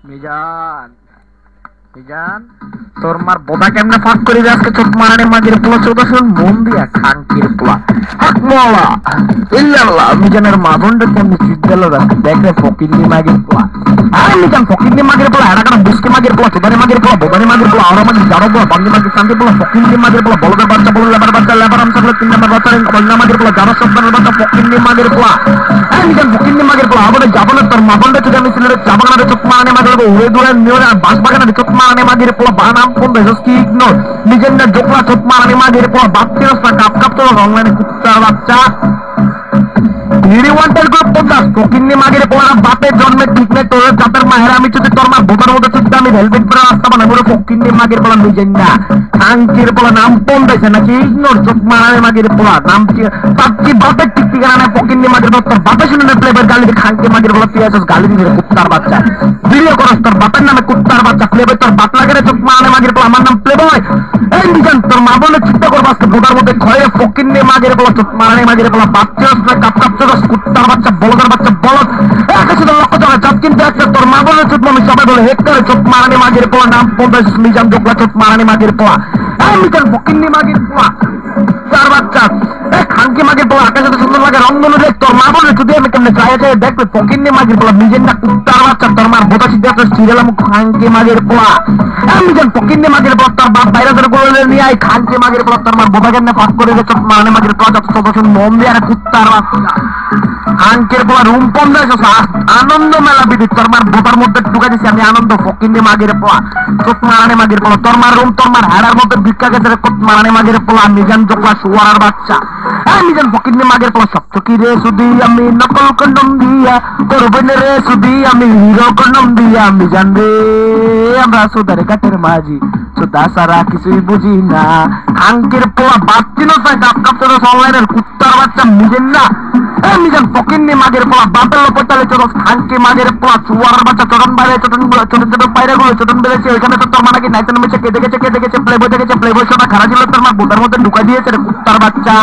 মিজান মিজান তোর মার বোদা কেমনে ফাঁক করে আজকে চোখ মারানে মাগির পোলা চৌদাশন মন দিয়া খাঙ্কির পোলা আকমলা ইল্লাল্লাহ মিজানের মাদন্ডে কেমনে চিট গেল আজকে দেখে ফকিন্নি মাগির পোলা আর মিজান ফকিন্নি মাগির পোলা এরা কারণ বুঝকে মাগির পোলা চোদানি মাগির পোলা বোদানি মাগির পোলা আরো মাগির জারো পোলা বান্দি মাগির শান্তি পোলা ফকিন্নি মাগির পোলা বলদের বাচ্চা বল লেবার বাচ্চা লেবার আমসা পোলা 3 নম্বর বাচ্চা কন্যা মাগির পোলা জারো সন্তানের বাচ্চা ফকিন্নি মাগির পোলা আর মিজান ফকিন্নি মাগির পোলা আবার যাবনে তোর মাদন্ডে চোদা মিছিলের চাবাগানে চোখ মারানে মাগির উড়ে দূরে নিয়ে বাস বাগানে চোখ মারানে মাগির পোলা বানাম কোন দেশ কি ইগনোর নিজের না জোকলা চোখ মারানে মাগির পোলা বাচ্চা রাস্তা কাপ কাপ তো অনলাইনে কুত্তার বাচ্চা ভিডিও ওয়ান্টেড গ্রুপ পঞ্চাশ ফকিন্নি মাগির পোলা বাপের জন্মে ঠিক নেই তোর জাতের মায়ের আমি যদি তোর মা বোতার মধ্যে চুক্তি আমি হেলমেট পরে রাস্তা বানাবো ফকিন্নি মাগির পোলা নিজের না খাঙ্কির পোলা নাম কোন দেশে নাকি ইগনোর চোখ মারানে মাগির পোলা নাম কি পাচ্ছি বাপের ঠিক ঠিকানা নেই ফকিন্নি মাগির পোলা তোর বাপের শুনে প্লেবের গালি দিয়ে খাঙ্কি মাগির পোলা তুই আসিস গালি দিয়ে কুত্তার বাচ্চা ভিডিও করস তোর বাপের নামে কুত্তার বাচ্চা প্লেবে তোর বাপ লাগে রে চোখ মারানে মাগির পোলা আমার নাম প্লেবয় এই নিজান তোর মা বলে চিন্তা করবো আজকে বোটার মধ্যে খয়ে ফকিন্নি মাগির পোলা চোখ মারানে মাগির পোলা বাচ্চা কাপ কাপ চোখ কুত্তার বাচ্চা বলদের বাচ্চা বলদ একাশি লক্ষ টাকা চাপ কিন্তু একটা তোর মা বলে চোখ আমি সবাই বলে হেড করে চোখ মারানি মাগির পোলা নাম পঞ্চাশ মিজান যোগলা চোখ মারানি মাগির পোলা মিজান ফকিন্নি মাগির পোলা চার বাচ্চা খানকি মাগির পোলা আকাশে সুন্দর লাগে রংধনু দেখ তোর মা বলে যদি আমি কেমনে চাই চাই দেখবে ফকিন্নি মাগির পোলা নিজের না কুত্তার বাচ্চা তোর মার বোতা সিদ্ধে একটা সিরিয়ালাম খানকি মাগির পোলা মিজান ফকিন্নি মাগির পোলা তোর বাপ বাইরে ধরে গোলে নিয়ে আই খানকি মাগির পোলা তোর মার বোতা কেমনে পাস করে চোখ মারানি মাগির পোলা যত ছোট মন দিয়ে আর কুত্তার বাচ্চা খানকের পোলা রুম পন্দায় আনন্দ মেলা বিধি তোর মার বোতার মধ্যে ঢুকে দিচ্ছি আমি আনন্দ ফকিন্নি মাগির পোলা চোখ মারানি মাগির পোলা তোর মার রুম তোর মার হেডার মধ্যে ভিক্ষা গেছে চোখ মারানি মাগির পোলা মিজান চোখলা শুয়ার বাচ্চা মিজান ফকিন্নি মাগির পোলা সব চকি রে শুধু আমি নকল কন্ডম দিয়া তোর বোনের রে শুধু আমি হিরো কন্ডম দিয়া মিজান রে আমরা সুদারে কাটের মাঝি সুদা সারা কিছুই বুঝি না খানকের পোলা বাচ্চি না কাপ কাপ তোর অনলাইনের কুত্তার বাচ্চা মিজেন না মিজান ফকিন্নি মাগের পোলা বাপের লোপতালে চোখ খানকি মাগের পোলা চুয়ার বাচ্চা চটন বাইরে চটন ছোট ছোট বাইরে গুলো চটন বেড়েছে ওইখানে তো তোর মানে কি নাইতেন মেছে কেটে গেছে প্লেবই দেখেছে প্লেবই সোনা খারা ছিল তোর মা বোতার মধ্যে ঢুকা দিয়েছে রে কুত্তার বাচ্চা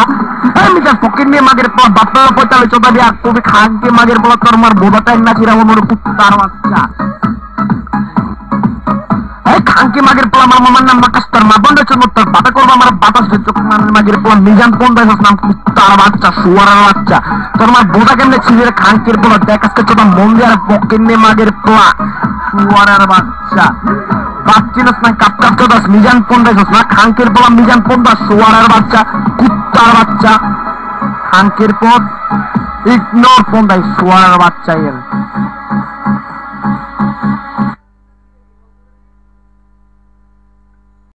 মিজান ফকিন্নি মাগের পোলা বাপের লোপতালে চোখা দিয়ে তুমি খানকি মাগের পোলা তোর মার বোধাটাই না ছিলাম মোর কুত্তার বাচ্চা খানকি মাগের পোলা আমার মামার নাম বাতাস তোর মা বন্ধ চোখ তোর বাতা করবো আমার বাতাস চোখ মাগের পোলা মিজান কোন দেশ নাম কুত্তার বাচ্চা শুয়ারের বাচ্চা তোর মার বোধা কেমনে ছিলের খানকির পোলা দেখ আজকে চোখ মন দিয়ে ফকিন্নি মাগের পোলা শুয়ারের বাচ্চা বাচ্চিনস না কাপ কাপ চোদাস মিজান কোন দেশ না খানকির পোলা মিজান কোন দাস শুয়ারের বাচ্চা কুত্তার বাচ্চা খানকির পর ইগনোর কোন দেশ শুয়ারের বাচ্চা এর